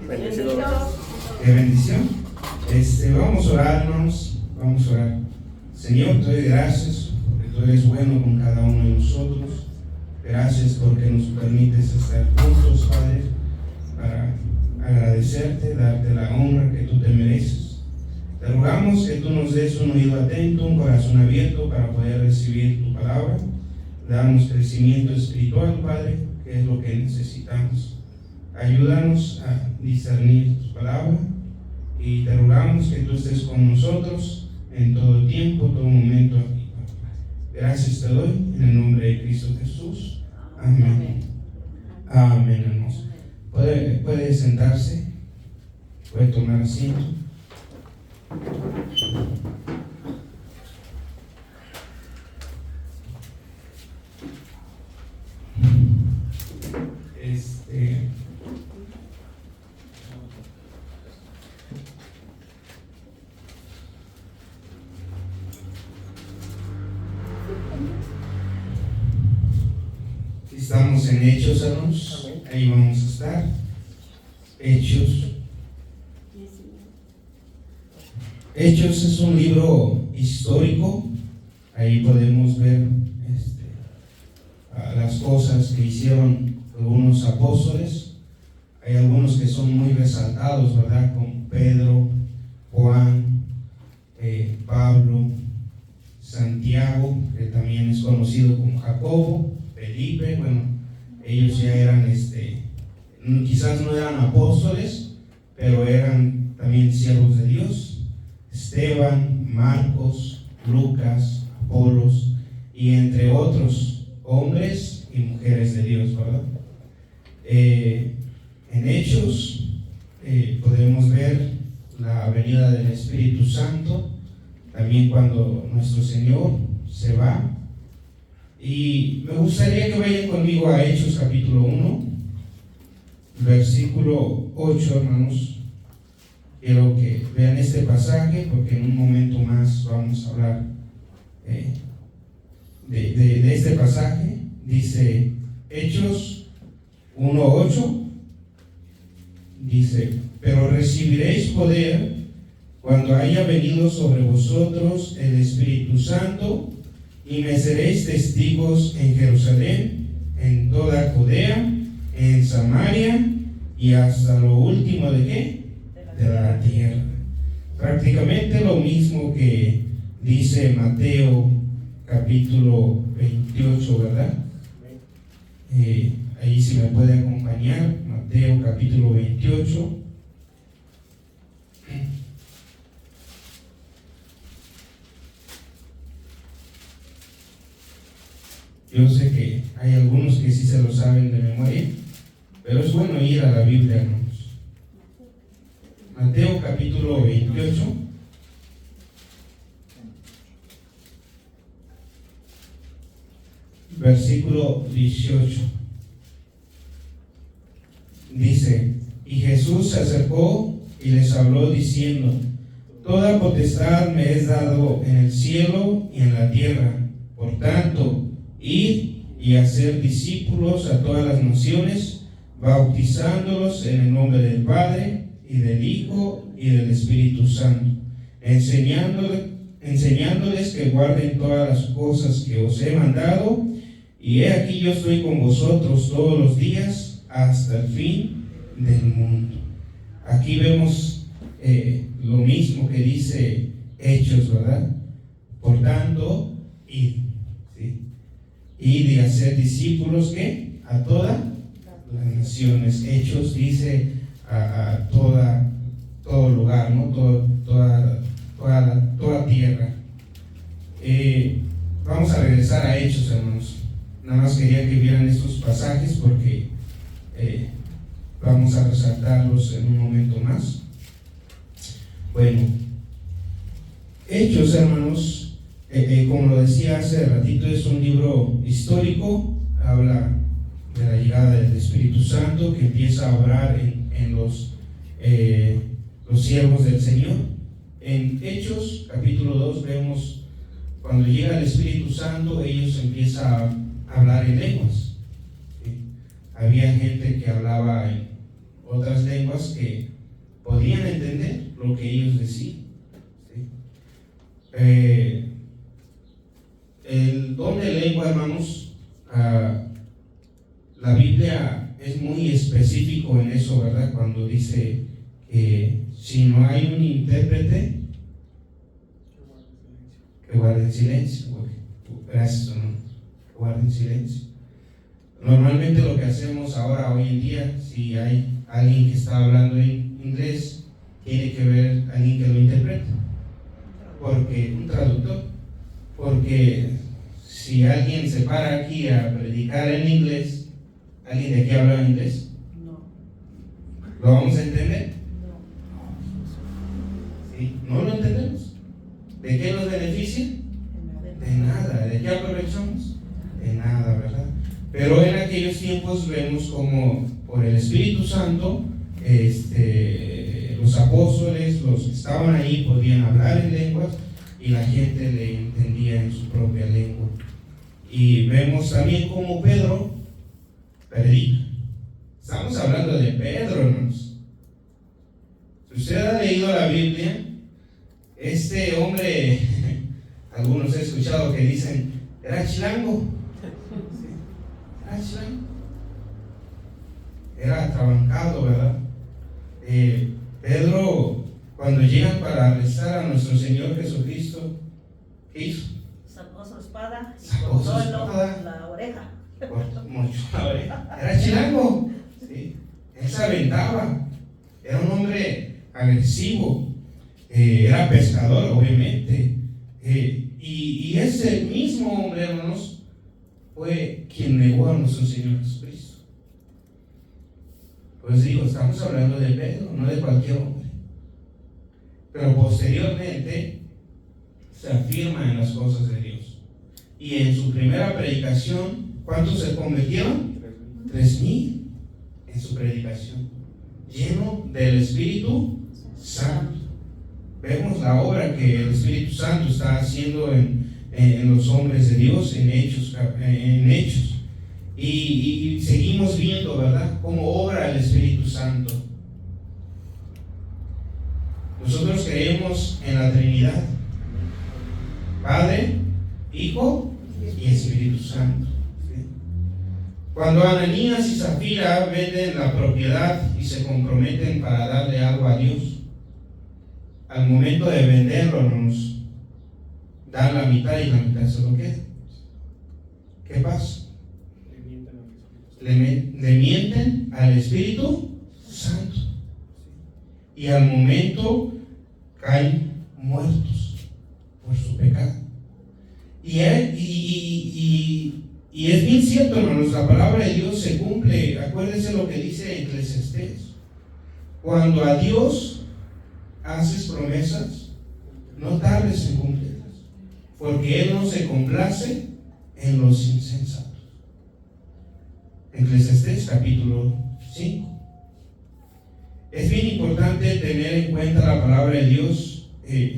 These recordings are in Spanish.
Bendecidos. Qué bendición. Vamos a orar, hermanos. Vamos a orar. Señor, te doy gracias porque tú eres bueno con cada uno de nosotros. Gracias porque nos permites estar juntos, Padre, para agradecerte, darte la honra que tú te mereces. Te rogamos que tú nos des un oído atento, un corazón abierto para poder recibir tu palabra. Damos crecimiento espiritual, Padre, que es lo que necesitamos. Ayúdanos a discernir tu palabra y te rogamos que tú estés con nosotros en todo tiempo, todo momento aquí. Gracias te doy en el nombre de Cristo Jesús. Amén. Amén, hermanos. Puede sentarse, puede tomar asiento. Estamos en Hechos, hermanos. Ahí vamos a estar. Hechos. Hechos es un libro histórico. Ahí podemos ver las cosas que hicieron algunos apóstoles. Hay algunos que son muy resaltados, ¿verdad? Como Pedro, Juan, Pablo, Santiago, que también es conocido como Jacobo, Felipe. Bueno, ellos ya eran, quizás no eran apóstoles, pero eran también siervos de Dios. Esteban, Marcos, Lucas, Apolos, y entre otros hombres y mujeres de Dios, ¿verdad? En Hechos podemos ver la venida del Espíritu Santo, también cuando nuestro Señor se va. Y me gustaría que vayan conmigo a Hechos capítulo 1, versículo 8, hermanos. Quiero que vean este pasaje porque en un momento más vamos a hablar de este pasaje. Dice Hechos 1:8, dice: pero recibiréis poder cuando haya venido sobre vosotros el Espíritu Santo, y me seréis testigos en Jerusalén, en toda Judea, en Samaria y hasta lo último de ¿qué? De la tierra. Prácticamente lo mismo que dice Mateo capítulo 28, ¿verdad? Ahí si me puede acompañar, Mateo capítulo 28. Yo sé que hay algunos que sí se lo saben de memoria, pero es bueno ir a la Biblia, hermanos. Mateo capítulo 28. Versículo 18. Dice: y Jesús se acercó y les habló diciendo: toda potestad me es dado en el cielo y en la tierra. Por tanto, id y hacer discípulos a todas las naciones, bautizándolos en el nombre del Padre y del Hijo y del Espíritu Santo, enseñándoles que guarden todas las cosas que os he mandado, y he aquí yo estoy con vosotros todos los días hasta el fin del mundo. Aquí vemos lo mismo que dice Hechos, ¿verdad? Por tanto, id, ¿sí? Id y hacer discípulos, ¿qué? A todas las naciones. Hechos dice a todo lugar, ¿no? Toda tierra. Vamos a regresar a Hechos, hermanos. Nada más quería que vieran estos pasajes porque vamos a resaltarlos en un momento más. Bueno, Hechos, hermanos, como lo decía hace ratito, es un libro histórico. Habla de la llegada del Espíritu Santo que empieza a obrar en los siervos del Señor. En Hechos capítulo 2 vemos cuando llega el Espíritu Santo, ellos empiezan a hablar en lenguas. ¿Sí? Había gente que hablaba otras lenguas que podían entender lo que ellos decían. ¿Sí? El don de lengua, hermanos, la Biblia es muy específico en eso, ¿verdad? Cuando dice que si no hay un intérprete, que guarden silencio. Gracias, hermano. Que guarden silencio. Normalmente lo que hacemos ahora, hoy en día, si hay alguien que está hablando en inglés, tiene que ver a alguien que lo interprete. Porque un traductor. Porque si alguien se para aquí a predicar en inglés, ¿alguien de aquí habla inglés? No. ¿Lo vamos a entender? No. ¿Sí? ¿No lo entendemos? ¿De qué nos beneficia? De nada. ¿De qué aprovechamos? De nada, ¿verdad? Pero en aquellos tiempos vemos como por el Espíritu Santo, los apóstoles, los que estaban ahí, podían hablar en lenguas y la gente le entendía en su propia lengua. Y vemos también como Pedro predica. Estamos hablando de Pedro, hermanos. Si usted ha leído la Biblia, este hombre, algunos he escuchado que dicen, era chilango. Era chilango. Era atrabancado, ¿verdad? Pedro, cuando llegan para arrestar a nuestro Señor Jesucristo, ¿qué hizo? Sacó su espada y Sacó cortó su espada. la oreja. Mucho la oreja. Era chilango. ¿Sí? Él se aventaba. Era un hombre agresivo. Era pescador, obviamente. Y ese mismo hombre, hermanos, fue quien negó a nuestro Señor Jesucristo. Pues digo, estamos hablando de Pedro, no de cualquier hombre. Pero posteriormente se afirma en las cosas de Dios. Y en su primera predicación, ¿cuántos se convirtieron? 3,000 en su predicación, lleno del Espíritu Santo. Vemos la obra que el Espíritu Santo está haciendo en los hombres de Dios, en hechos. Y seguimos viendo, ¿verdad?, cómo obra el Espíritu Santo. Nosotros creemos en la Trinidad: Padre, Hijo y Espíritu Santo. ¿Sí? Cuando Ananías y Zafira venden la propiedad y se comprometen para darle algo a Dios, al momento de venderlo nos dan la mitad y la mitad se lo queda. ¿Qué pasa? Le mienten al Espíritu Santo y al momento caen muertos por su pecado. Y es bien cierto, hermanos, la palabra de Dios se cumple. Acuérdense lo que dice Eclesiastés: cuando a Dios haces promesas, no tardes en cumplirlas, porque Él no se complace en los insensatos. Eclesiastés capítulo 5. Es bien importante tener en cuenta la palabra de Dios.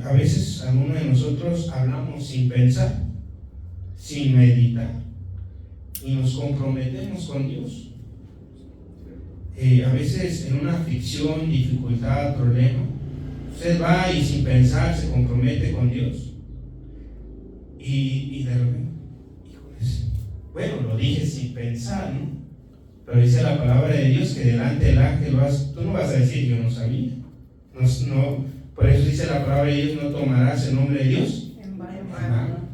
A veces algunos de nosotros hablamos sin pensar, sin meditar, y nos comprometemos con Dios. A veces en una aflicción, dificultad, problema, usted va y sin pensar se compromete con Dios. Y de repente, híjoles, bueno, lo dije sin pensar, ¿no? Pero dice la palabra de Dios que delante del ángel tú no vas a decir yo no sabía. No, por eso dice la palabra de Dios: no tomarás el nombre de Dios En vano.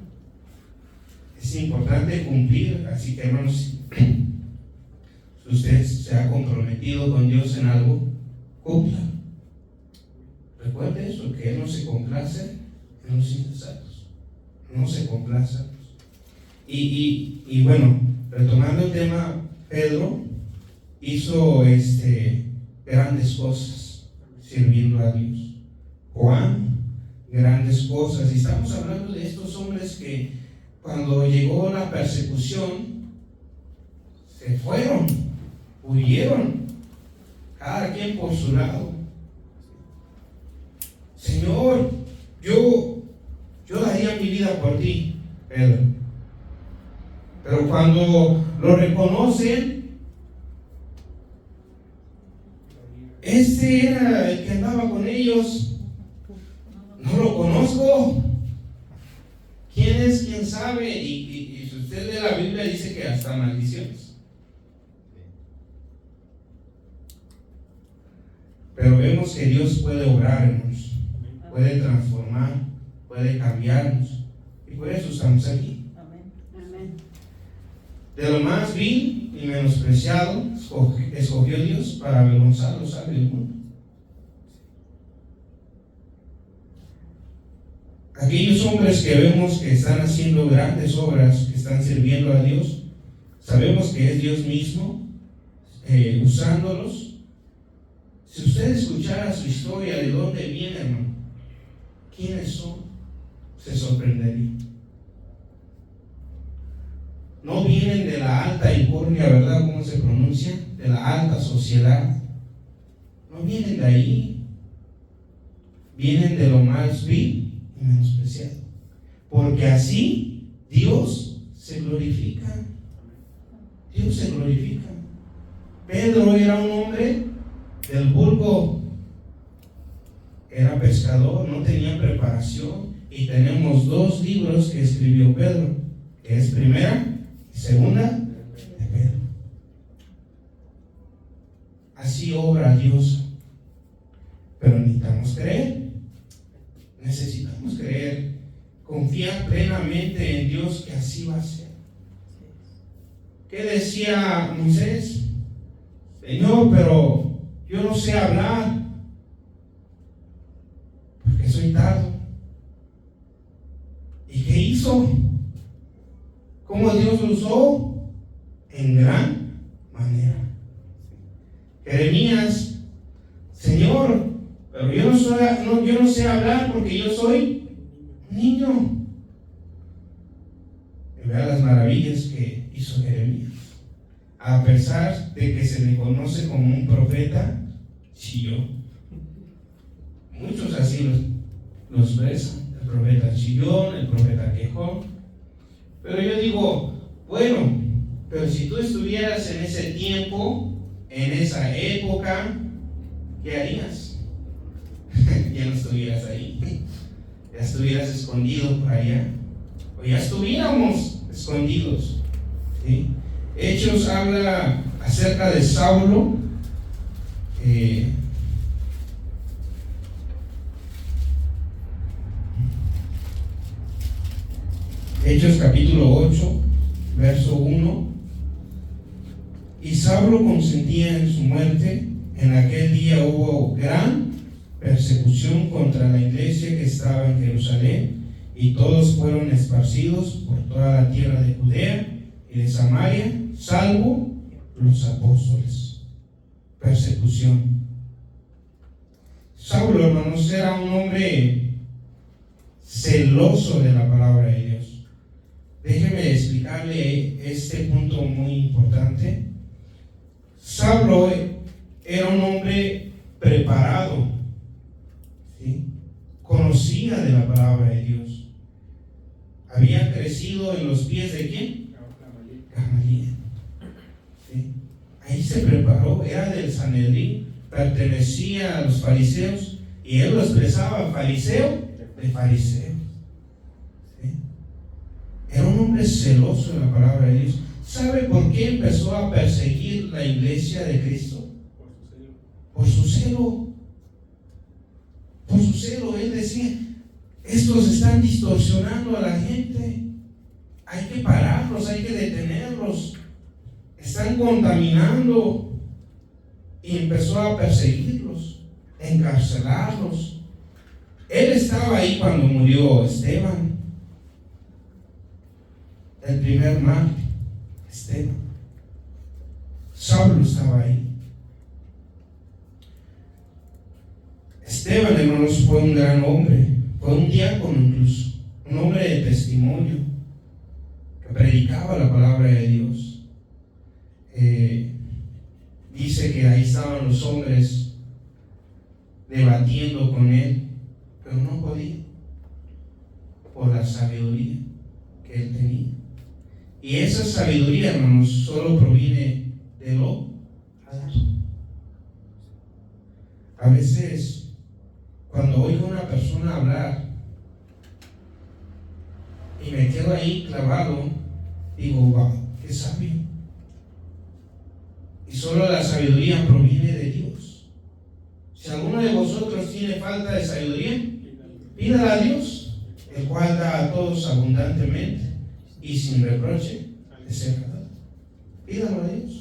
Es importante cumplir. Así que, hermanos, si usted se ha comprometido con Dios en algo, cumpla. Recuerde eso, que Él no se complace en los insensatos, no se complace. Y bueno, retomando el tema, Pedro hizo grandes cosas sirviendo a Dios. Juan, grandes cosas. Y estamos hablando de estos hombres que cuando llegó la persecución se fueron, huyeron, cada quien por su lado. Señor, yo daría mi vida por ti, Pedro. Pero cuando lo reconocen, Este era el que andaba con ellos. No lo conozco. ¿Quién es? ¿Quién sabe? Y si usted lee la Biblia, dice que hasta maldiciones. Pero vemos que Dios puede obrarnos, puede transformar, puede cambiarnos. Y por eso estamos aquí. Amén. De lo más vil y menospreciado escogió Dios para avergonzar a los sabios del mundo. Aquellos hombres que vemos que están haciendo grandes obras, que están sirviendo a Dios, sabemos que es Dios mismo usándolos. Si usted escuchara su historia, de dónde viene, hermano, quiénes son, se sorprendería. No vienen de la alta alcurnia, ¿verdad? ¿Cómo se pronuncia? De la alta sociedad. No vienen de ahí. Vienen de lo más vil y menospreciado. Porque así Dios se glorifica. Dios se glorifica. Pedro era un hombre del vulgo, era pescador, no tenía preparación, y tenemos 2 libros que escribió Pedro, que es Primera y Segunda de Pedro. Así obra Dios, pero necesitamos creer, confiar plenamente en Dios que así va a ser. ¿Qué decía Moisés? Señor, pero yo no sé hablar, porque soy tardo. ¿Y qué hizo? ¿Cómo Dios lo usó? En gran manera. Jeremías, Señor, pero yo no sé hablar porque yo soy un niño. Y vea las maravillas que hizo Jeremías. A pesar de que se le conoce como un profeta chillón. Muchos así los besan. El profeta chillón, el profeta quejón. Pero yo digo, bueno, pero si tú estuvieras en ese tiempo, en esa época, ¿qué harías? Ya no estuvieras ahí. Ya estuvieras escondido por allá. O ya estuviéramos escondidos. ¿Sí? Hechos habla acerca de Saulo. Hechos capítulo 8, verso 1. Y Saulo consentía en su muerte. En aquel día hubo gran persecución contra la iglesia que estaba en Jerusalén, y todos fueron esparcidos por toda la tierra de Judea y de Samaria, salvo los apóstoles. Persecución. Saulo, hermanos, era un hombre celoso de la palabra de Dios. Déjeme explicarle este punto muy importante. Saulo era un hombre preparado, ¿sí? Conocía de la palabra de Dios. Había crecido en los pies de ¿quién? Gamaliel. ¿Sí? Ahí se preparó, era del Sanedrín, pertenecía a los fariseos, y él lo expresaba fariseo de fariseos. ¿Sí? Era un hombre celoso de la palabra de Dios. ¿Sabe por qué empezó a perseguir la iglesia de Cristo? Por su celo. Por su celo. Él decía, estos están distorsionando a la gente. Hay que pararlos, hay que detenerlos. Están contaminando. Y empezó a perseguirlos, encarcelarlos. Él estaba ahí cuando murió Esteban, el primer mártir. Esteban. Saulo estaba ahí. Esteban, hermanos, fue un gran hombre, fue un diácono incluso, un hombre de testimonio, que predicaba la palabra de Dios. Dice que ahí estaban los hombres debatiendo con él, pero no podía, por la sabiduría que él tenía. Y esa sabiduría, hermanos, solo proviene de lo alto. A veces, cuando oigo a una persona hablar y me quedo ahí clavado, digo, wow, qué sabio. Y solo la sabiduría proviene de Dios. Si alguno de vosotros tiene falta de sabiduría, pídala a Dios, el cual da a todos abundantemente y sin reproche de ser dado. Pídalo a Dios.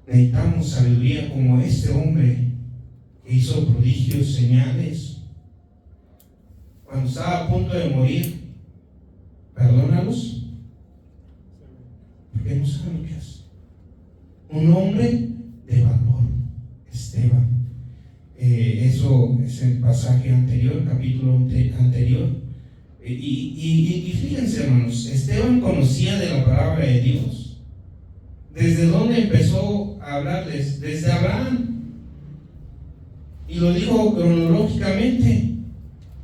Necesitamos sabiduría como este hombre que hizo prodigios, señales. Cuando estaba a punto de morir, perdónalos, porque no saben lo que hace. Un hombre de valor, Esteban. Eso es el pasaje anterior, capítulo anterior. Y fíjense, hermanos, Esteban conocía de la palabra de Dios. ¿Desde dónde empezó a hablarles? Desde Abraham. Y lo dijo cronológicamente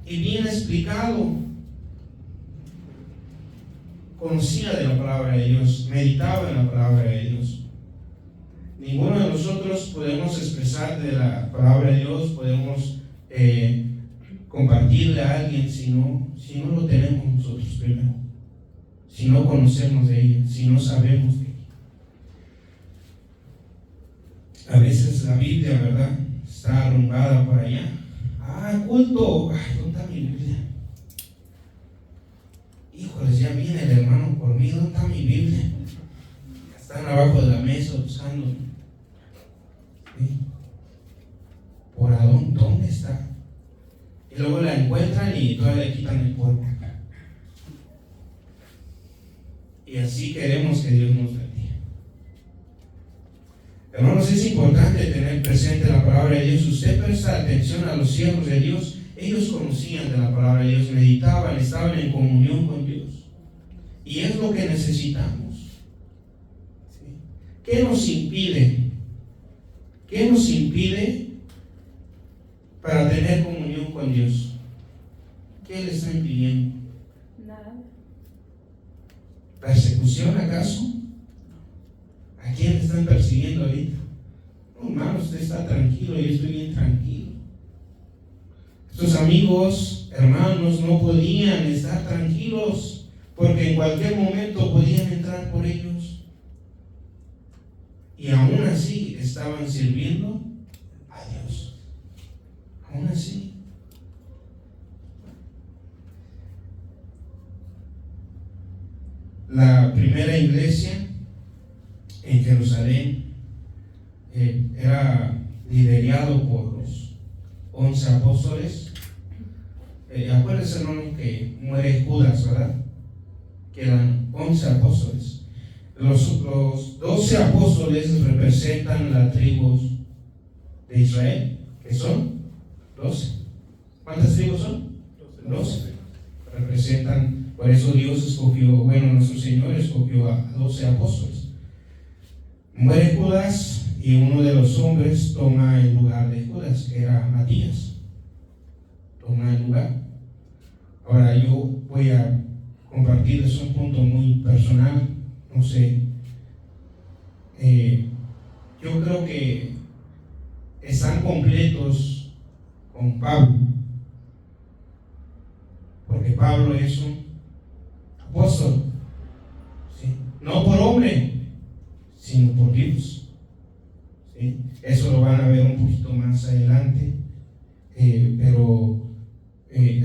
y bien explicado. Conocía de la palabra de Dios, meditaba en la palabra de Dios. Ninguno de nosotros podemos expresar de la palabra de Dios, podemos compartirle a alguien si no lo tenemos nosotros primero, si no conocemos de ella, si no sabemos de ella. A veces la Biblia, ¿verdad?, está arrumbada por allá. Culto, ¿dónde está mi Biblia? Híjoles, ya viene el hermano por mí, ¿dónde está mi Biblia? Están abajo de la mesa buscando. ¿Sí? ¿Por dónde está? Y luego la encuentran y todavía le quitan el polvo. Y así queremos que Dios nos bendiga. Hermanos, es importante tener presente la palabra de Dios. Usted presta atención a los siervos de Dios. Ellos conocían de la palabra de Dios, meditaban, estaban en comunión con Dios. Y es lo que necesitamos. ¿Sí? ¿Qué nos impide? ¿Qué nos impide para tener comunión con Dios? ¿Qué le está impidiendo? Nada. ¿Persecución acaso? ¿A quién están persiguiendo ahorita? No, hermano, usted está tranquilo, yo estoy bien tranquilo. Estos amigos, hermanos, no podían estar tranquilos porque en cualquier momento podían entrar por ellos. Y aún así estaban sirviendo a Dios. Aún así. La primera iglesia en Jerusalén era liderado por los 11 apóstoles. Acuérdense, hermano, que muere Judas, ¿verdad? Quedan 11 apóstoles. Los 12 apóstoles representan las tribus de Israel, que son 12. ¿Cuántas tribus son? 12. Representan, por eso Dios escogió, nuestro Señor escogió a 12 apóstoles. Muere Judas y uno de los hombres toma el lugar de Judas, que era Matías. Toma el lugar. Ahora yo voy a compartirles un punto muy personal. No sé, yo creo que están completos con Pablo, porque Pablo es un apóstol, ¿sí? No por hombre, sino por Dios, ¿sí? Eso lo van a ver un poquito más adelante, pero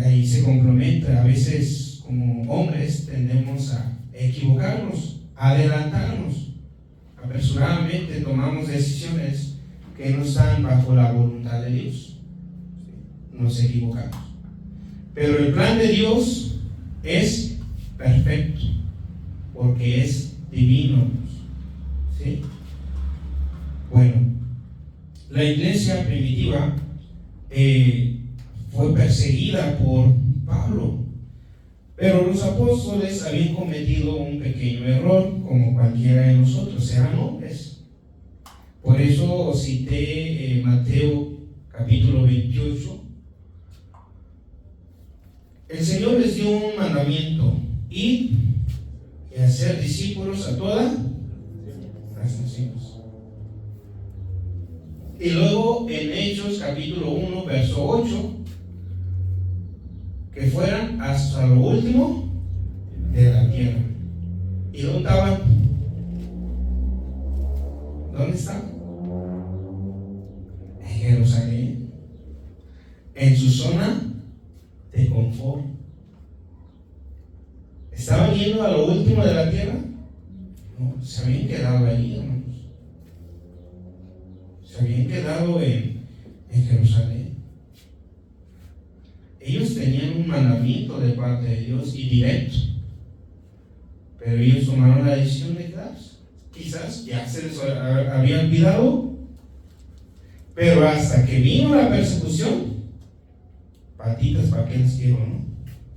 ahí se complementa. A veces como hombres tendemos a equivocarnos, a adelantarnos, apresuradamente tomamos decisiones que no están bajo la voluntad de Dios, ¿sí? Nos equivocamos, pero el plan de Dios es perfecto porque es divino, ¿sí? Bueno, la iglesia primitiva fue perseguida por Pablo, pero los apóstoles habían cometido un pequeño error, como cualquiera de nosotros, eran hombres. Por eso cité Mateo capítulo 28. El Señor les dio un mandamiento: ir y hacer discípulos a todas las naciones. Y luego en Hechos capítulo 1, verso 8, que fueran hasta lo último de la tierra. ¿Y dónde estaban? ¿Dónde estaban? En Jerusalén, en su zona de confort. ¿Estaban yendo a lo último de la tierra? No, se habían quedado ahí, hermanos. Se habían quedado en Jerusalén. Ellos tenían un mandamiento de parte de Dios y directo, pero ellos tomaron la decisión de quedarse. Quizás ya se les había olvidado, pero hasta que vino la persecución, patitas para qué les quiero, ¿no?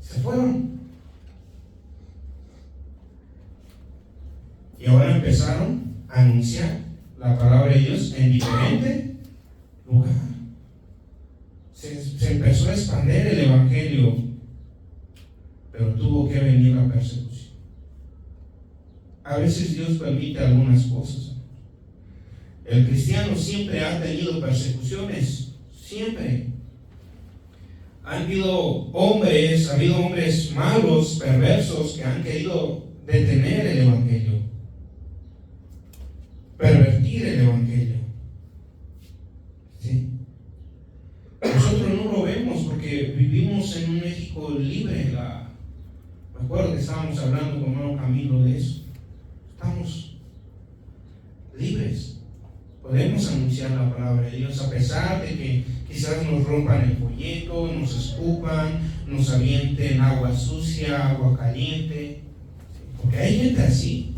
Se fueron. Y ahora empezaron a anunciar la palabra de Dios en diferente lugar. Se empezó a expandir el evangelio, pero tuvo que venir la persecución. A veces Dios permite algunas cosas. El cristiano siempre ha tenido persecuciones, siempre. Ha habido hombres malos, perversos, que han querido detener el evangelio, pervertir el evangelio. ¿Sí? Nosotros no lo vemos porque vivimos en un México libre. Me acuerdo que estábamos hablando con hermano Camilo de eso. Estamos libres. Podemos anunciar la palabra de Dios a pesar de que quizás nos rompan el folleto, nos escupan, nos avienten agua sucia, agua caliente. Porque hay gente así.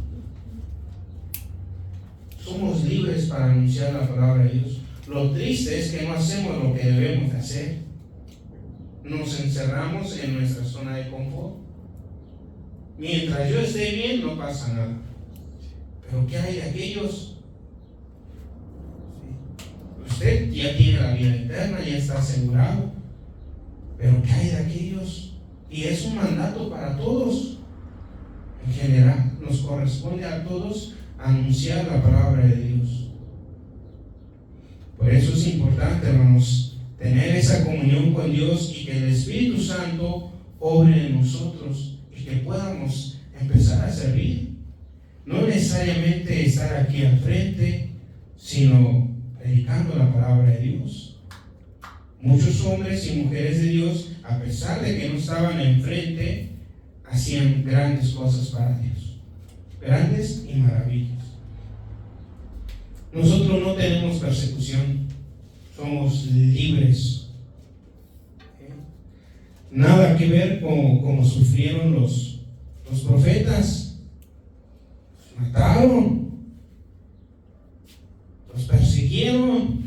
Somos libres para anunciar la palabra de Dios. Lo triste es que no hacemos lo que debemos de hacer. Nos encerramos en nuestra zona de confort. Mientras yo esté bien, no pasa nada. Pero ¿qué hay de aquellos? Usted ya tiene la vida eterna, ya está asegurado. Pero ¿qué hay de aquellos? Y es un mandato para todos. En general, nos corresponde a todos anunciar la palabra de Dios. Por eso es importante, hermanos, tener esa comunión con Dios y que el Espíritu Santo obre en nosotros y que podamos empezar a servir. No necesariamente estar aquí al frente, sino predicando la palabra de Dios. Muchos hombres y mujeres de Dios, a pesar de que no estaban enfrente, hacían grandes cosas para Dios, grandes y maravillas. Nosotros no tenemos persecución, somos libres. Nada que ver con como sufrieron los profetas. Los mataron, los persiguieron.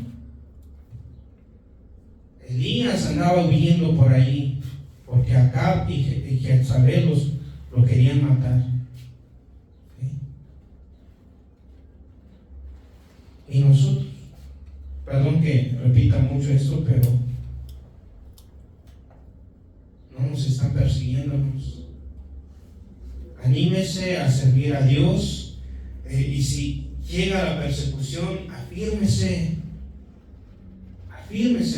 Elías andaba huyendo por ahí porque Acab y Jezabel lo querían matar. Y nosotros, perdón que repita mucho esto, pero no nos están persiguiéndonos. Anímese a servir a Dios, y si llega la persecución, afírmese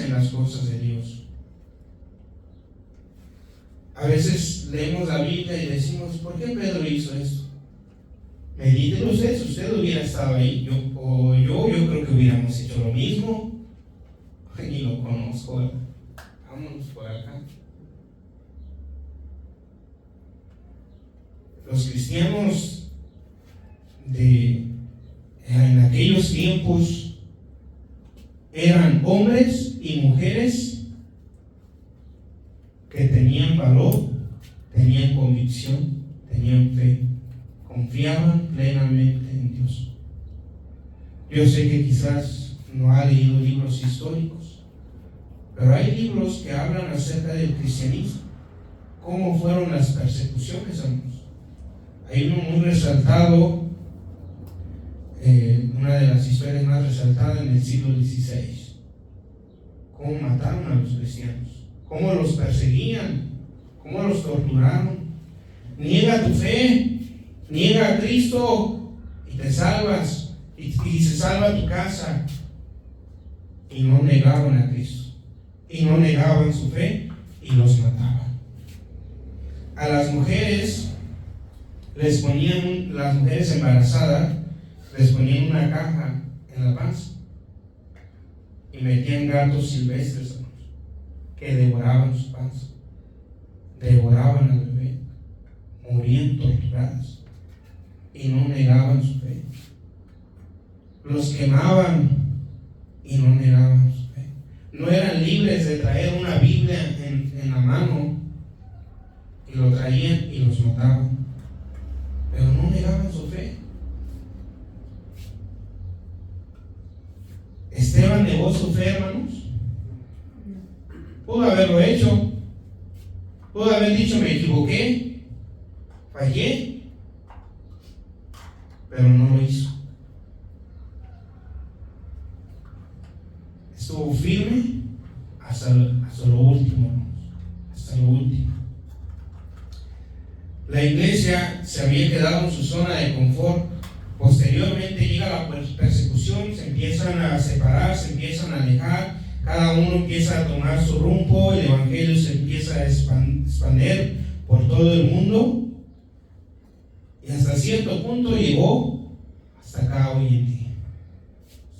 en las cosas de Dios. A veces leemos la Biblia y decimos, ¿por qué Pedro hizo esto? Medítelo usted, si usted hubiera estado ahí, yo creo que hubiéramos hecho lo mismo. Ni lo conozco, ¿verdad? Vámonos por acá. Los cristianos en aquellos tiempos eran hombres y mujeres que tenían valor, tenían convicción, tenían fe. Confiaban plenamente en Dios. Yo sé que quizás no ha leído libros históricos, pero hay libros que hablan acerca del cristianismo, cómo fueron las persecuciones, hermanos. Hay uno muy resaltado, una de las historias más resaltadas en el siglo XVI, cómo mataron a los cristianos, cómo los perseguían, cómo los torturaron. Niega tu fe, niega a Cristo y te salvas, y se salva tu casa. y no negaban a Cristo, y no negaban su fe y los mataban. A las mujeres las mujeres embarazadas les ponían una caja en la panza y metían gatos silvestres, hermanos, que devoraban su panza, devoraban al bebé, morían torturadas y no negaban su fe. Los quemaban y no negaban su fe. No eran libres de traer una Biblia en la mano y lo traían y los mataban, pero no negaban su fe. Esteban negó su fe, hermanos. Pudo haberlo hecho, pudo haber dicho: me equivoqué, fallé, pero no lo hizo. Estuvo firme hasta lo último, hermanos, hasta lo último. La iglesia se había quedado en su zona de confort. Posteriormente llega la persecución, se empiezan a separar, se empiezan a alejar, cada uno empieza a tomar su rumbo, el evangelio se empieza a expandir por todo el mundo, y hasta cierto punto llegó hasta acá hoy en día.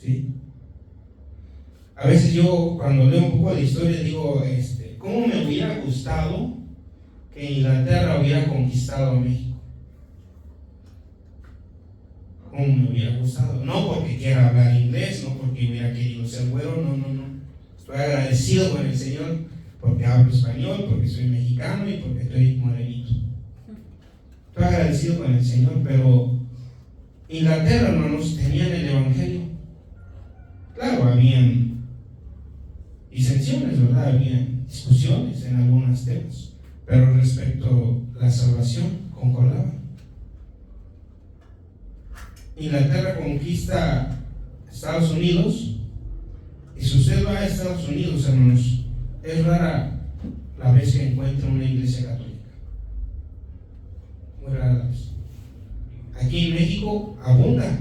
¿Sí? A veces yo, cuando leo un poco de historia, digo, ¿cómo me hubiera gustado que Inglaterra hubiera conquistado a México? ¿Cómo me hubiera gustado? No porque quiera hablar inglés, no porque hubiera querido ser güero, no. Estoy agradecido con el Señor porque hablo español, porque soy mexicano y porque estoy morenito. Estoy agradecido con el Señor, pero Inglaterra, hermanos, tenían el evangelio. Claro, habían disensiones, ¿verdad? Habían discusiones en algunos temas, pero respecto a la salvación, concordaban. Inglaterra conquista Estados Unidos, y si usted va a Estados Unidos, hermanos, es rara la vez que encuentra una iglesia católica. Muy rara la vez. Aquí en México abunda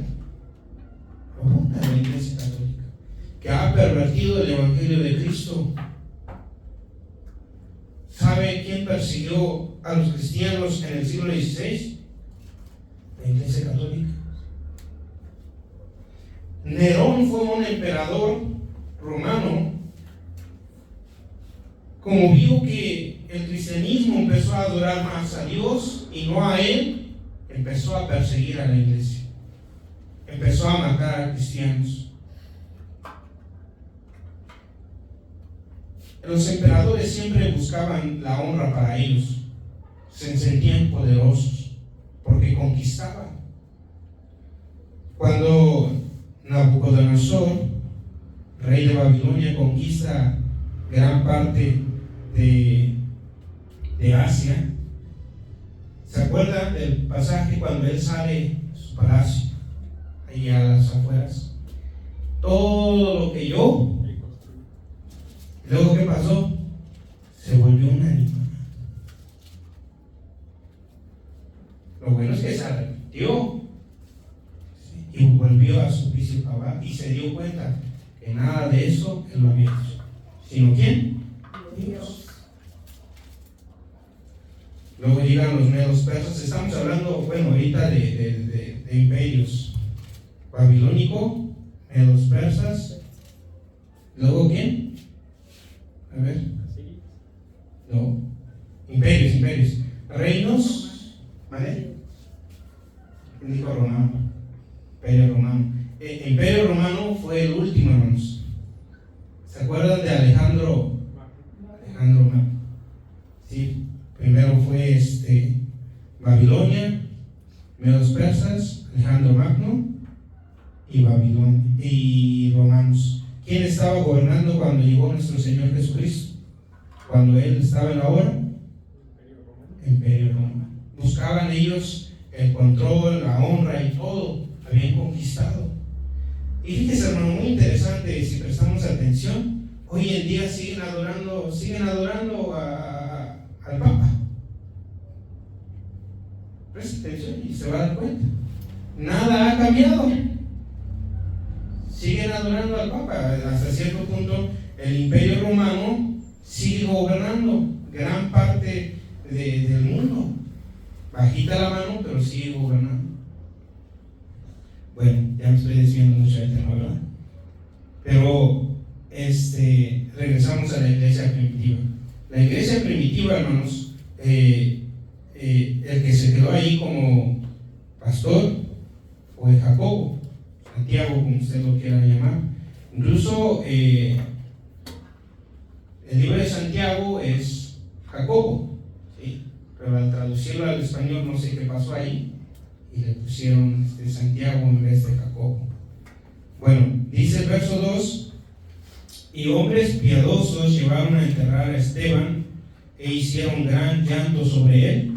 la iglesia católica, que ha pervertido el evangelio de Cristo. ¿Sabe quién persiguió a los cristianos en el siglo XVI? La iglesia católica. Nerón fue un emperador romano. Como vio que el cristianismo empezó a adorar más a Dios y no a él, empezó a perseguir a la iglesia, empezó a matar a cristianos. Los emperadores siempre buscaban la honra para ellos, se sentían poderosos porque conquistaban. Cuando Nabucodonosor, rey de Babilonia, conquista gran parte de Asia, ¿se acuerdan del pasaje cuando él sale de su palacio, ahí a las afueras? Todo lo que yo. Luego, ¿qué pasó? Se volvió un animal. Lo bueno es que se arrepintió y volvió a su vicio cabal y se dio cuenta que nada de eso él lo había hecho. ¿Sino quién? Dios. Luego llegan los medos persas. Estamos hablando, bueno, ahorita de imperios. Babilónico, medos persas. Luego, ¿quién? A ver. No. Imperios. Reinos. ¿Vale? ¿Quién dijo romano? Imperio romano. Imperio romano fue el último, hermanos. ¿Se acuerdan de Alejandro Magno? Sí. Primero fue Babilonia, medos persas, Alejandro Magno y Babilonia y romanos. ¿Quién estaba gobernando cuando llegó nuestro Señor Jesucristo? Cuando Él estaba en la hora, Imperio Romano. Buscaban ellos el control, la honra y todo. Habían conquistado. Y fíjese, hermano, muy interesante, si prestamos atención, hoy en día siguen adorando al Papa. Presta atención y se va a dar cuenta. Nada ha cambiado. Siguen adorando al Papa. Hasta cierto punto el Imperio Romano sigue gobernando gran parte del mundo. Bajita la mano, pero sigue gobernando. Bueno, ya me estoy desviando mucho del tema, ¿verdad? Pero regresamos a la iglesia primitiva. La iglesia primitiva, hermanos, el que se quedó ahí como pastor fue Jacobo, Santiago, como usted lo quiera llamar. Incluso el libro de Santiago es Jacobo, ¿sí? Pero al traducirlo al español no sé qué pasó ahí y le pusieron Santiago en vez de Jacobo. Bueno, dice el verso 2: y hombres piadosos llevaron a enterrar a Esteban e hicieron gran llanto sobre él.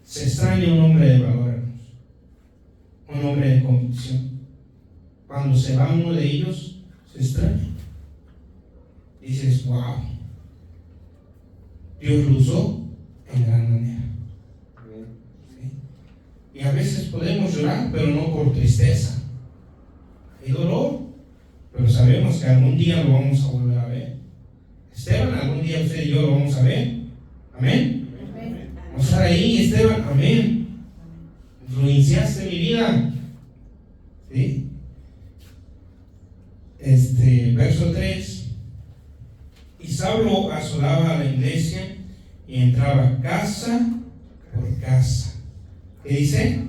Se extraña un hombre de valor, hermanos, un hombre de convicción. Cuando se va uno de ellos, se extraña. Dices, wow, Dios lo usó en gran manera. ¿Sí? Y a veces podemos llorar, pero no por tristeza. Hay dolor, pero sabemos que algún día lo vamos a volver a ver. Esteban, algún día usted y yo lo vamos a ver. Amén. Vamos a estar ahí, Esteban. Amén. Influenciaste mi vida. ¿Sí? Verso 3: y Saulo asolaba a la iglesia y entraba casa por casa. ¿Qué dice?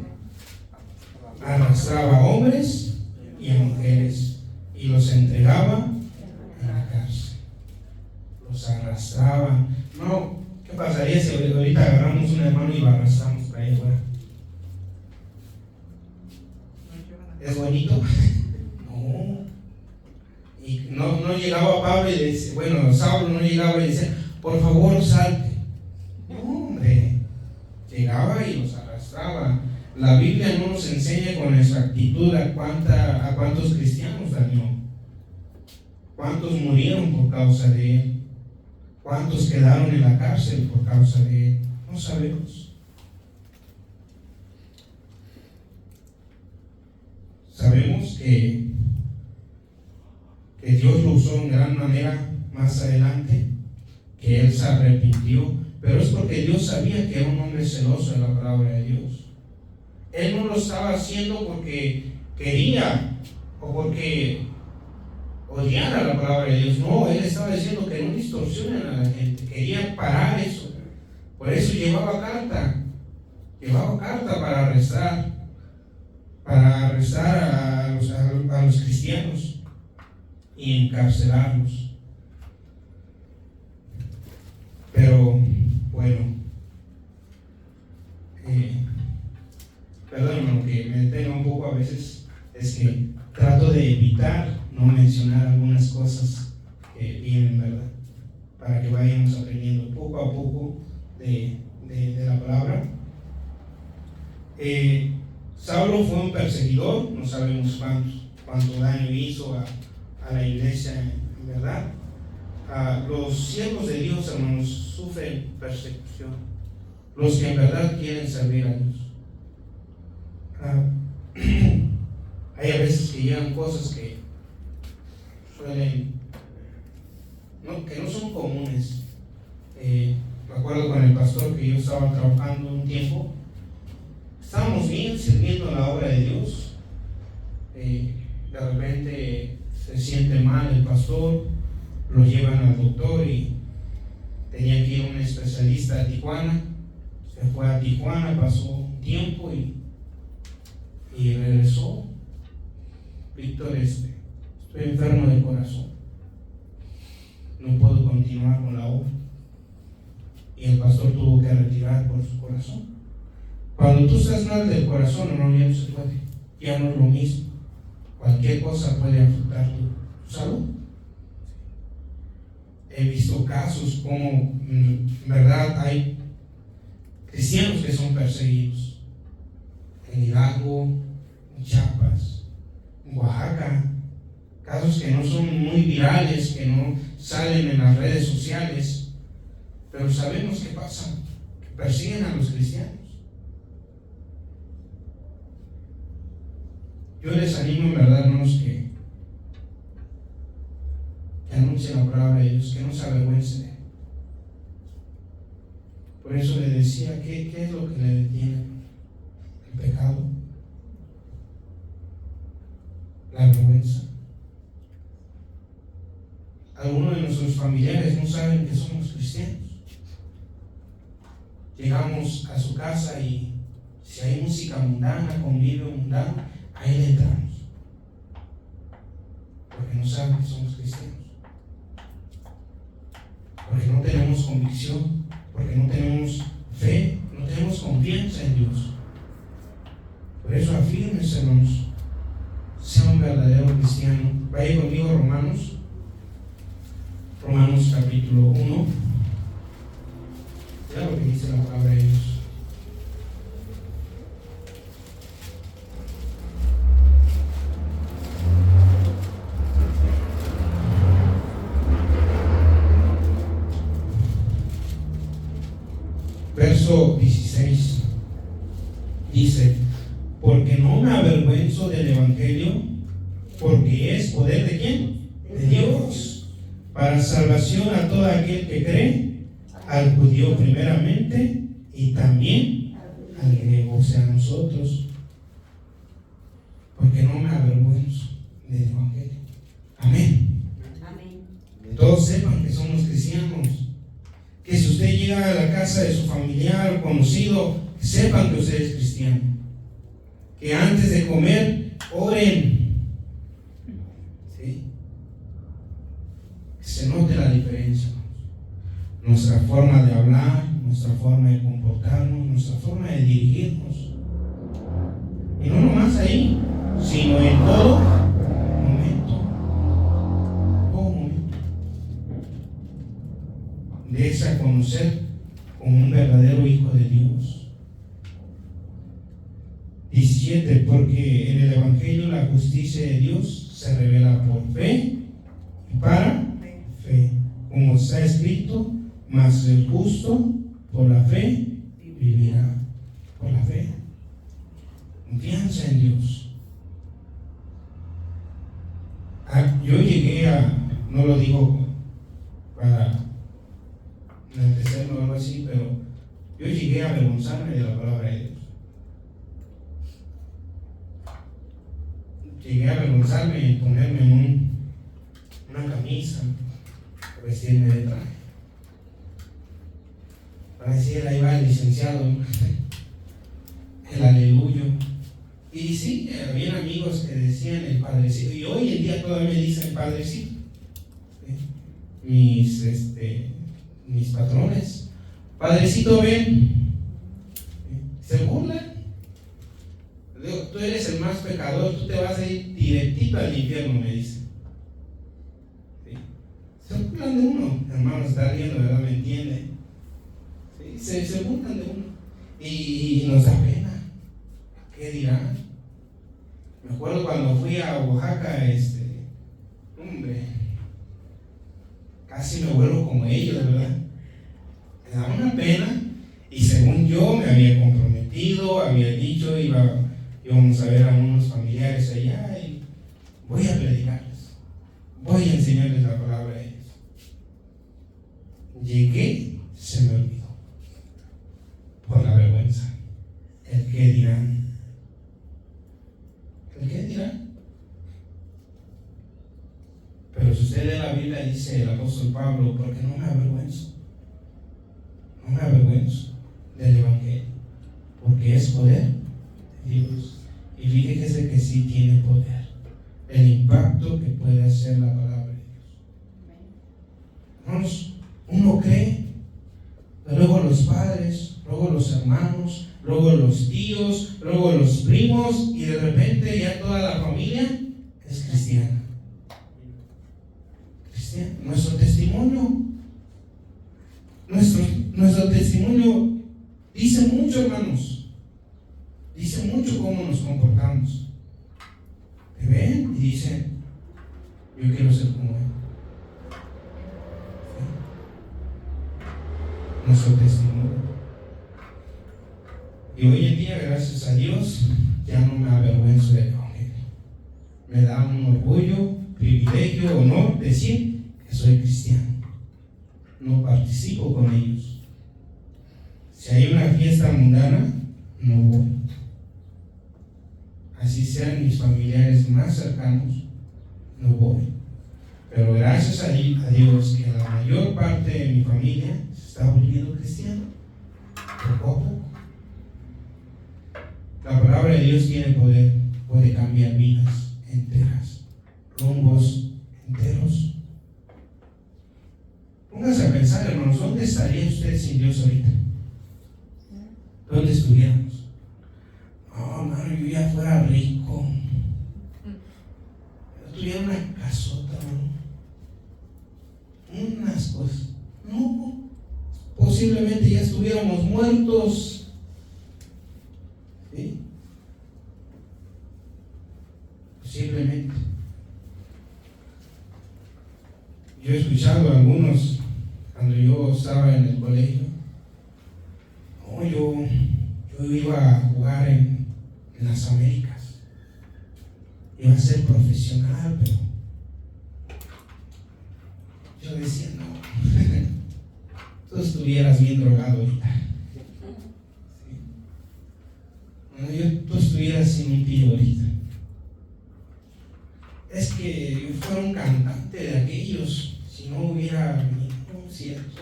Arrastraba a hombres y a mujeres y los entregaba en la cárcel. Los arrastraba. No, ¿qué pasaría si ahorita agarramos un hermano y lo arrastramos para ahí afuera? ¿Es bonito? No. Y no llegaba Pablo y le decía, Saulo no llegaba y decía, por favor salte. No, hombre. Llegaba y los arrastraba. La Biblia no nos enseña con exactitud a cuántos cristianos dañó, cuántos murieron por causa de él, cuántos quedaron en la cárcel por causa de él. No sabemos. Sabemos que Dios lo usó en gran manera más adelante, que él se arrepintió, pero es porque Dios sabía que era un hombre celoso de la palabra de Dios. Él no lo estaba haciendo porque quería o porque odiara la palabra de Dios. No, él estaba diciendo que no distorsionen a la gente. Quería parar eso. Por eso llevaba carta para arrestar a los cristianos y encarcelarlos. Pero bueno, perdón, que me detenga un poco a veces, es que trato de evitar no mencionar algunas cosas que vienen, ¿verdad? Para que vayamos aprendiendo poco a poco de la palabra. Saulo fue un perseguidor, no sabemos cuánto daño hizo a la iglesia, en verdad. Los siervos de Dios, hermanos, sufren persecución. Los que en verdad quieren servir a Dios. Hay a veces que llegan cosas que no son comunes. Me acuerdo con el pastor que yo estaba trabajando un tiempo. Estábamos bien sirviendo la obra de Dios. De repente se siente mal el pastor, lo llevan al doctor y tenía que ir un especialista a Tijuana. Se fue a Tijuana, pasó un tiempo y regresó. Víctor, estoy enfermo del corazón, no puedo continuar con la obra. Y el pastor tuvo que retirar por su corazón. Cuando tú estás mal del corazón, ya no se puede, ya no es lo mismo. Cualquier cosa puede afectar tu salud. He visto casos como, en verdad, hay cristianos que son perseguidos en Hidalgo, en Chiapas, en Oaxaca, casos que no son muy virales, que no salen en las redes sociales, pero sabemos qué pasa, que persiguen a los cristianos. Yo les animo en verdad, hermanos, que anuncien la palabra de Dios, que no se avergüencen. Por eso le decía, ¿qué es lo que le detiene? El pecado, la vergüenza. Algunos de nuestros familiares no saben que somos cristianos. Llegamos a su casa y si hay música mundana, convivio mundano, ahí le entramos. Porque no saben que somos cristianos. Porque no tenemos convicción, porque no tenemos fe, no tenemos confianza en Dios. Por eso afírmense, hermanos, sea un verdadero cristiano. Vaya conmigo a Romanos capítulo 1. Ya lo que dice la palabra de Dios. Verso 16 dice: porque no me avergüenzo del evangelio, porque es poder ¿de quién? De Dios, para salvación a todo aquel que cree, al judío primeramente y también al griego, o sea, a nosotros. Porque no me avergüenzo del evangelio. Amén. Amén. Todos sepan que somos cristianos. Que si usted llega a la casa de su familiar o conocido, sepan que usted es cristiano. Que antes de comer, oren. ¿Sí? Que se note la diferencia. Nuestra forma de hablar, nuestra forma de comportarnos, nuestra forma de dirigirnos. Y no nomás ahí, sino en todo momento. Todo momento. Déjese a conocer como un verdadero hijo de Dios. 17. Porque en el evangelio la justicia de Dios se revela por fe y para fe, como está escrito: mas el justo por la fe vivirá. Por la fe. Confianza en Dios. Yo llegué a, no lo digo para enaltecerlo o algo así, pero yo llegué a avergonzarme de la palabra de Dios. Llegué a avergonzarme y ponerme una camisa, vestirme de traje. Para decir, ahí va el licenciado, el aleluyo. Y sí, había amigos que decían el padrecito, y hoy en día todavía me dicen padrecito. ¿Sí? Mis patrones, padrecito, ven. Se burlan. Tú eres el más pecador, tú te vas a ir directito al infierno, me dicen. ¿Sí? Se burlan de uno, hermano, está riendo, ¿verdad? ¿Me entiende? ¿Sí? Se burlan de uno. Y nos da pena. ¿Qué dirán? Me acuerdo cuando fui a Oaxaca, hombre, casi me vuelvo como ellos, ¿verdad? Me da una pena. Y según yo me había comprometido, había dicho, íbamos a ver a unos familiares allá y voy a predicarles, voy a enseñarles la palabra a ellos. Llegué, se me olvidó por la vergüenza. ¿El qué dirán? ¿El qué dirán? Pero si usted lee la Biblia, dice el apóstol Pablo: porque no me avergüenzo, no me avergüenzo del evangelio, porque es poder de Dios. Y fíjese que sí tiene poder, el impacto que puede hacer la palabra de Dios. Hermanos, uno cree, pero luego los padres, luego los hermanos, luego los tíos, luego los primos, y de repente ya toda la familia es cristiana. Cristiana. Nuestro testimonio dice mucho, hermanos. Dice mucho cómo nos comportamos. Te ven y dicen: yo quiero ser como él. ¿Sí? Nuestro testimonio. Y hoy en día, gracias a Dios, ya no me avergüenzo del evangelio. me da un orgullo, privilegio, honor decir que soy cristiano. No participo con ellos. Si hay una fiesta mundana, no voy. Así sean mis familiares más cercanos, no voy. Pero gracias a Dios que la mayor parte de mi familia se está volviendo cristiana, poco a poco. La palabra de Dios tiene poder, puede cambiar vidas enteras, rumbos enteros. Póngase a pensar, hermanos, ¿dónde estaría usted sin Dios ahorita? ¿Dónde estuviéramos? Oh, hermano, yo ya fuera rico. Yo tuviera una casota, unas cosas. No, posiblemente ya estuviéramos muertos. ¿Sí? Posiblemente. Yo he escuchado a algunos cuando yo estaba en el colegio. Oh, yo iba a jugar en las Américas. Iba a ser profesional, pero yo decía, no, tú estuvieras bien drogado ahorita. ¿Sí? Tú estuvieras sin un tío ahorita. Es que yo fuera un cantante de aquellos, si no hubiera un concierto,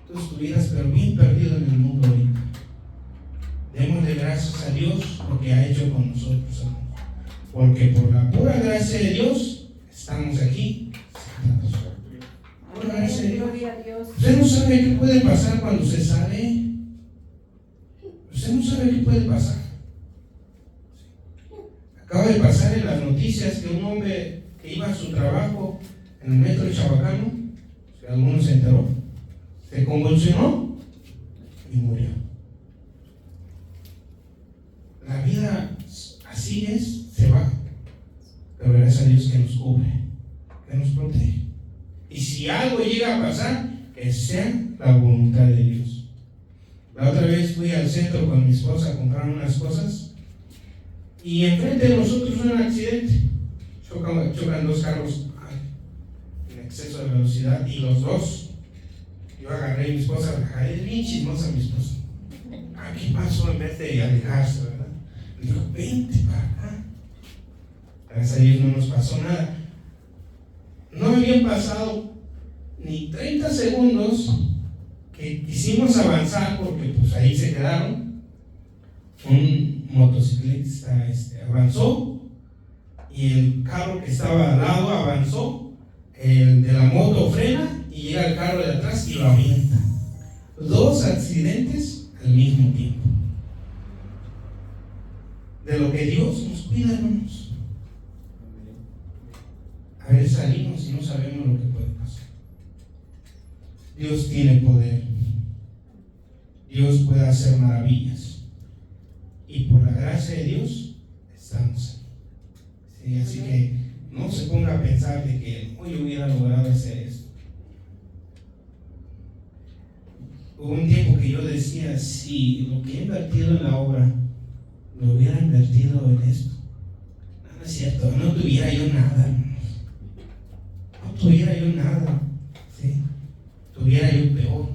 tú estuvieras pero bien perdido en el mundo ahorita. Démosle gracias a Dios por lo que ha hecho con nosotros, hermanos. Porque por la pura gracia de Dios estamos aquí. Por la gracia de Dios. Usted no sabe qué puede pasar cuando se sale. Usted no sabe qué puede pasar. Acaba de pasar en las noticias que un hombre que iba a su trabajo en el metro de Chabacano, si alguno se enteró, se convulsionó y murió. La vida así es, se va, pero gracias a Dios que nos cubre, que nos protege. Y si algo llega a pasar, que sea la voluntad de Dios. La otra vez fui al centro con mi esposa a comprar unas cosas y enfrente de nosotros un accidente. Chocan dos carros en exceso de velocidad y los dos. Yo agarré a mi esposa, es bien chismosa mi esposa. ¿Qué pasó? En vez de alejarse, ¿verdad? Le dijo, vente para acá. Gracias a Dios no nos pasó nada. No habían pasado ni 30 segundos que quisimos avanzar porque pues ahí se quedaron. Un motociclista avanzó y el carro que estaba al lado avanzó, el de la moto frena y llega el carro de atrás y lo avienta. Dos accidentes al mismo tiempo. De lo que Dios nos cuida, hermanos. A veces salimos y no sabemos lo que puede pasar. Dios tiene poder. Dios puede hacer maravillas. Y por la gracia de Dios estamos ahí. ¿Sí? Así que no se ponga a pensar de que hoy hubiera logrado hacer esto. Hubo un tiempo que yo decía, si lo que he invertido en la obra lo hubiera invertido en esto, no es cierto, no tuviera yo nada. No tuviera yo nada, ¿sí? Tuviera yo peor,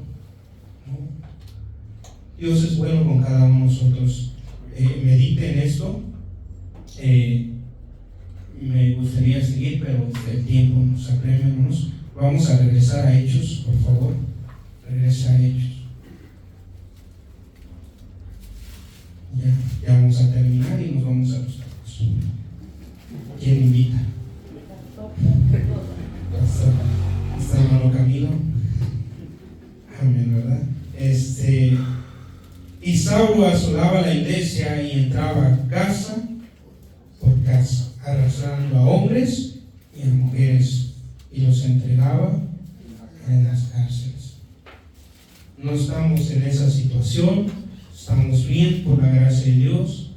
¿no? Dios es bueno con cada uno de nosotros. Medite en esto. Me gustaría seguir, pero el tiempo nos apremia, hermanos. Vamos a regresar a Hechos, por favor. Regresa a Hechos. Ya vamos a terminar y nos vamos a los tacos. ¿Quién invita? Está hermano Camilo. Amén, ¿verdad? Y Saulo asolaba la iglesia y entraba casa por casa, arrastrando a hombres y a mujeres, y los entregaba en las cárceles. No estamos en esa situación, estamos bien por la gracia de Dios.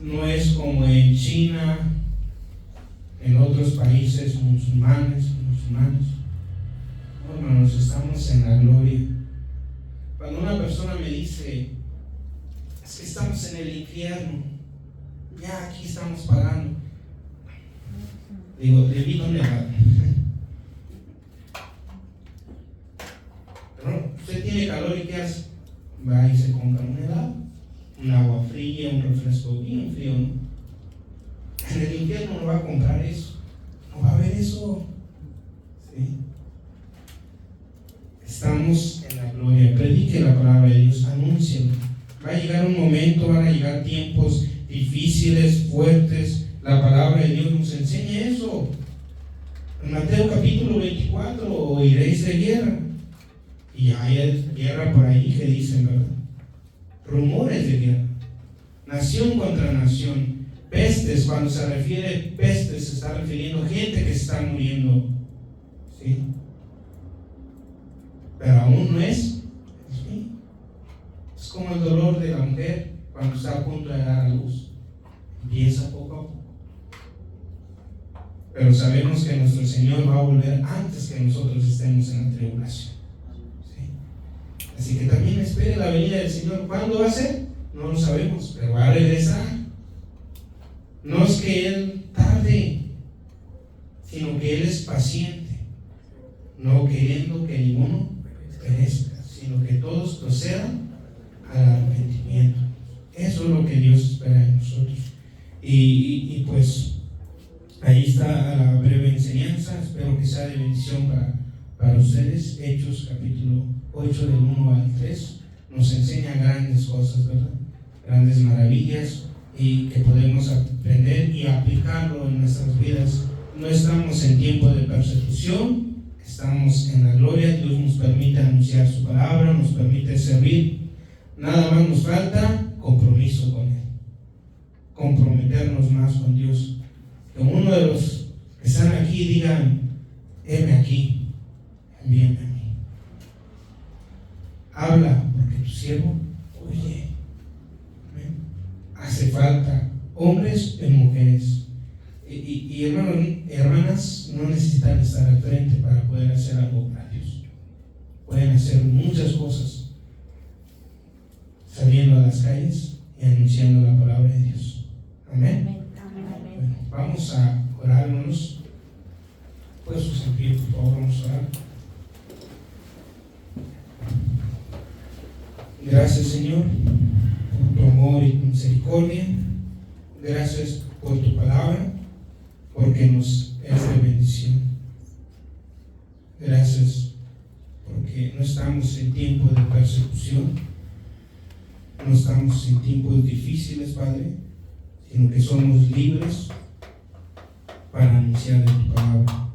No es como en China, en otros países musulmanes. No, hermanos, estamos en la gloria. Cuando una persona me dice, es que estamos en el infierno, ya aquí estamos pagando. Digo, David, ¿dónde va? Pero usted tiene calor y ¿qué hace? Va y se compra un helado, un agua fría, un refresco bien frío, ¿no? En el invierno no va a comprar eso, no va a haber eso. ¿Sí? Estamos en la gloria. Predique la palabra de Dios, anúncielo. Va a llegar un momento, van a llegar tiempos difíciles, fuertes. La palabra de Dios nos enseña eso. En Mateo capítulo 24, iréis de guerra. Y hay guerra por ahí que dicen, ¿verdad? Rumores de guerra. Nación contra nación. Pestes, cuando se refiere pestes, se está refiriendo a gente que está muriendo. ¿Sí? Pero aún no es. ¿Sí? Es como el dolor de la mujer cuando está a punto de dar a luz. Empieza poco a poco. Pero sabemos que nuestro Señor va a volver antes que nosotros estemos en la tribulación. ¿Sí? Así que también espere la venida del Señor. ¿Cuándo va a ser? No lo sabemos, pero va a regresar. No es que Él tarde, sino que Él es paciente, no queriendo que ninguno perezca, sino que todos procedan al arrepentimiento. Eso es lo que Dios espera de nosotros. Y pues ahí está la breve enseñanza. Espero que sea de bendición para ustedes. Hechos capítulo 8 del 1 al 3 nos enseña grandes cosas, ¿verdad? Grandes maravillas, y que podemos aprender y aplicarlo en nuestras vidas. No estamos en tiempo de persecución, estamos en la gloria. Dios nos permite anunciar su palabra, nos permite servir. Nada más nos falta compromiso con Él, comprometernos más con Dios. Que uno de los que están aquí digan: heme aquí, envíame a mí. Habla, porque tu siervo oye. Hace falta hombres y mujeres. Y hermanos, hermanas, no necesitan estar al frente para poder hacer algo para Dios. Pueden hacer muchas cosas saliendo a las calles y anunciando la palabra de Dios. Amén. Bueno, vamos a orar, hermanos. Puestos en pie, por favor, vamos a orar. Gracias, Señor, por tu amor y tu misericordia. Gracias por tu palabra, porque nos es de bendición. Gracias porque no estamos en tiempo de persecución, no estamos en tiempos difíciles, Padre, sino que somos libres para anunciar de tu palabra.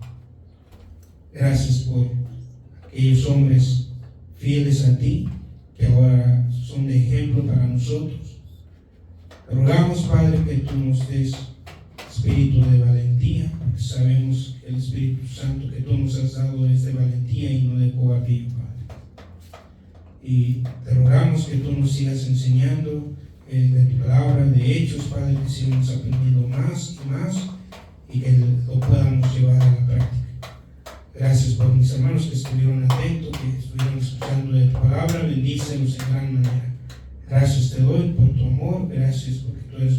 Gracias por aquellos hombres fieles a ti, que ahora son de ejemplo para nosotros. Te rogamos, Padre, que tú nos des espíritu de valentía, porque sabemos que el Espíritu Santo que tú nos has dado es de valentía y no de cobardía, Padre. Y te rogamos que tú nos sigas enseñando de tu palabra, de hechos, Padre, que sigamos aprendiendo más y más, y que lo podamos llevar a la práctica. Gracias por mis hermanos que estuvieron atentos, que estuvieron escuchando de tu palabra. Bendícelos en gran manera. Gracias te doy por tu amor. Gracias porque tú eres